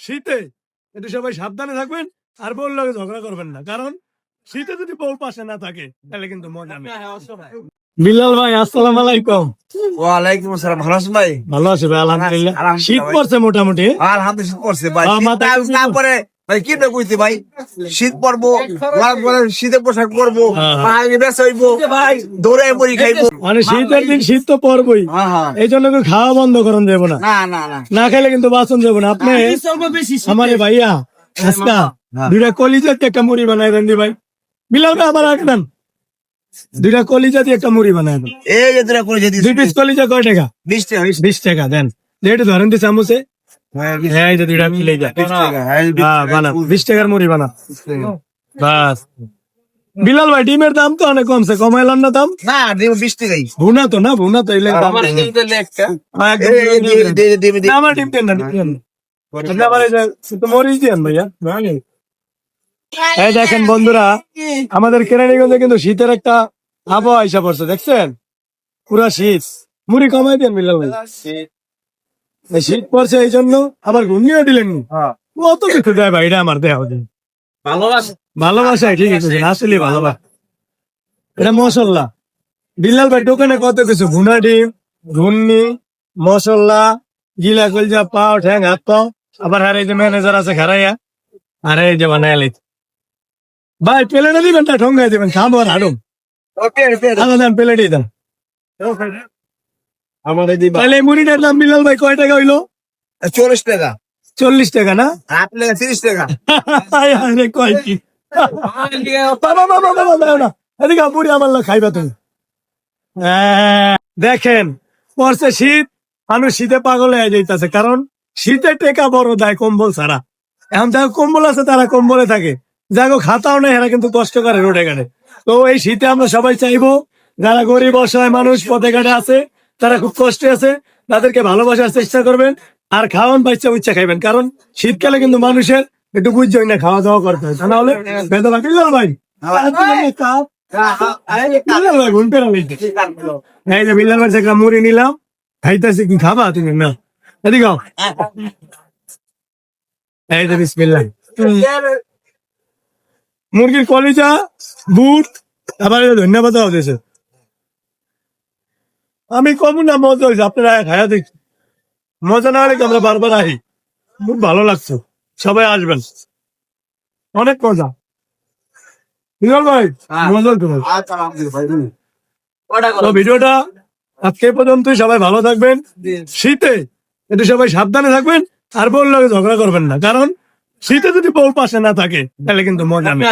শীতে একটু সবাই সাবধানে থাকবেন আর বউর লগে ঝগড়া করবেন না, কারণ শীতে যদি বউ পাশে না থাকে তাহলে কিন্তু মজা নেই। বিলাল ভাই আসসালাম আলাইকুম। ওয়ালাইকুম আসসালাম। ভালো আছেন ভাই? ভালো আছে ভাই, আলহামদুলিল্লাহ। আলহামদুলিল্লাহ শীত ভাই। পড়ছে মোটামুটি। আলহামদুলিল্লাহ শীত পড়ছে ভাই। মাথায় টুপি তারপরে ভাই কি না কইতে ভাই, শীত পড়বো, তারপরে শীতের পোশাক পরবো, পাহাড়ি বেশ হইবো ভাই, দৌড়ে মুড়ি খাইবো। মানে শীতের দিন শীত তো পড়বই, এই জন্য কেউ খাওয়া বন্ধ করেন যাবো না। না না না না খাইলে কিন্তু বাঁচন যাবো না। আপনি আমারে ভাইয়া আজকা দুইটা কলিজা দিয়ে একটা মুড়ি বানাই দেন দি ভাই। বিলাল ভাই আমার আগে দেন, দুইটা কলিজা দিয়ে একটা মুড়ি বানাই দেন। এই যে তোরা করে যদি দুই পিস কলিজা কয় টাকা? 20 টাকা 20 টাকা দেন। যেটা ধরেন দি চামচে, হ্যাঁ এই যে দুইটা মিলে যায়। 20 টাকা। হ্যাঁ বানা, 20 টাকার মুড়ি বানা বাস। বিলাল ভাই ডিমের দাম তো অনেক কমছে, কমাইলাম না দাম? না ডিম 20 টাকাই। ভুনা তো না, ভুনা তো এলে দাম বেশি। হ্যাঁ, একদম না, আমার ডিম দেন না, ডিম দেন না। আপনি আবার এই যে একটু মরিচ দিয়েন ভাইয়া। এই দেখেন বন্ধুরা, আমাদের কেরানীগঞ্জে কিন্তু শীতের একটা আবহাওয়া আইসা পড়ছে, দেখছেন? পুরা শীত। মুড়ি কমাই দেন বিলাল ভাই। এই শীত পড়ছে এই জন্য আবার ঘুমিয়ে দিলেন। কত কিছু দেয় ভাই, এটা আমার দেওয়া হচ্ছে ভালোবাসা। ঠিক আছে, আসলে ভালোবাসা। এটা মশলা। বিলাল ভাই দোকানে কত কিছু, ভুনা ডিম, ঘুন্নি, মশলা, গিলা কলজা, পাও, ঠ্যাং, হাত পাও। আবার আর এই যে ম্যানেজার আছে খারাইয়া, আর এই যে বানায় লাইছে। ভাই প্লেটে দিবেন না, ঠঙ্গাই দিবেন, খাবো আর হাডুম। দেন প্লেটই দেন। তাহলে এই মুড়িটার দাম বিলাল ভাই কয় টাকা হইলো? 40 টাকা। 40 টাকা না? আপনি 30 টাকা। আরে কয় কি? বাবা বাবা বাবা দাও না, এদিকে মুড়ি আমার না খাইবা তুমি। দেখেন পড়ছে শীত, মানুষ শীতে পাগল হয়ে যাইতেছে, কারণ শীতে টেকা বড় দেয় কম্বল ছাড়া। এখন যারা কম্বল আছে তারা কম্বলে থাকে, যাগো খাতাও নেই এরা কিন্তু কষ্ট করে রোডে ঘাটে। তো এই শীতে আমরা সবাই চাইবো যারা গরিব অসহায় মানুষ পথে ঘাটে আছে, তারা খুব কষ্টে আছে, তাদেরকে ভালোবাসার চেষ্টা করবেন আর খাওয়ান বাচ্চা বুচ্চা খাইবেন, কারণ শীতকালে কিন্তু মানুষের একটু বুঝছই না খাওয়া দাওয়া করতে হয়, তা না হলে বেদা বাকি ভাই। ঘুম পেরা লইতে এই যে বিলাল ভাই একটা মুড়ি নিলাম, খাইতেছি, কি খাবা তুমি? না এদিকে আও। এই যে বিসমিল্লাহ, মুরগির কলিজা, বুট, আবার ধন্যবাদ দিয়েছে। আমি কম না, মজা হয়েছে, আপনারা খায়া দেখছি। মজা না হলে কি আমরা বারবার আহি, খুব ভালো লাগছে, সবাই আসবেন, অনেক মজা। বিলাল ভাই মজা হতো। তো ভিডিওটা আজকে পর্যন্তই, সবাই ভালো থাকবেন। শীতে একটু সবাই সাবধানে থাকবেন আর বউর লগে ঝগড়া করবেন না, কারণ শীতে যদি বউ পাশে না থাকে তাহলে কিন্তু মজা নেই।